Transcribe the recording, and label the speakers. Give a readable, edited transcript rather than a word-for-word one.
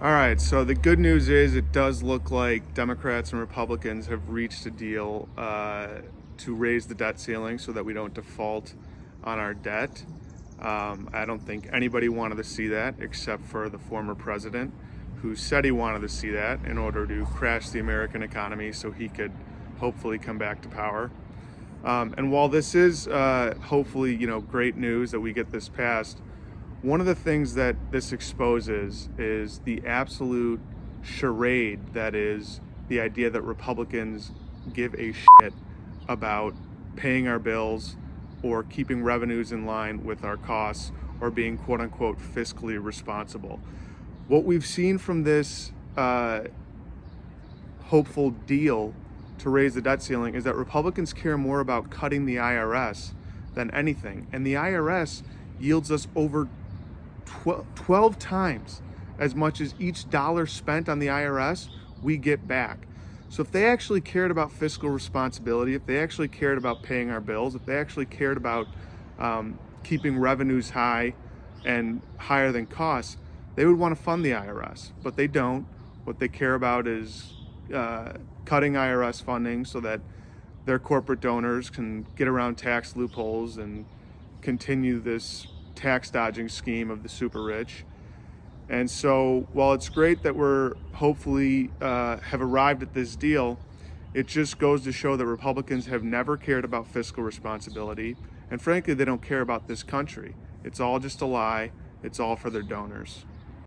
Speaker 1: All right, so the good news is it does look like Democrats and Republicans have reached a deal to raise the debt ceiling so that we don't default on our debt. I don't think anybody wanted to see that except for the former president, who said he wanted to see that in order to crash the American economy so he could hopefully come back to power. And while this is hopefully, great news that we get this passed, one of the things that this exposes is the absolute charade that is the idea that Republicans give a shit about paying our bills or keeping revenues in line with our costs or being quote unquote fiscally responsible. What we've seen from this hopeful deal to raise the debt ceiling is that Republicans care more about cutting the IRS than anything. And the IRS yields us over 12 times as much as each dollar spent on the IRS we get back. So if they actually cared about fiscal responsibility, if they actually cared about paying our bills, if they actually cared about keeping revenues high and higher than costs, they would want to fund the IRS, but they don't. What they care about is cutting IRS funding so that their corporate donors can get around tax loopholes and continue this tax dodging scheme of the super rich. And so while it's great that we're hopefully have arrived at this deal, it just goes to show that Republicans have never cared about fiscal responsibility. And frankly, they don't care about this country. It's all just a lie. It's all for their donors.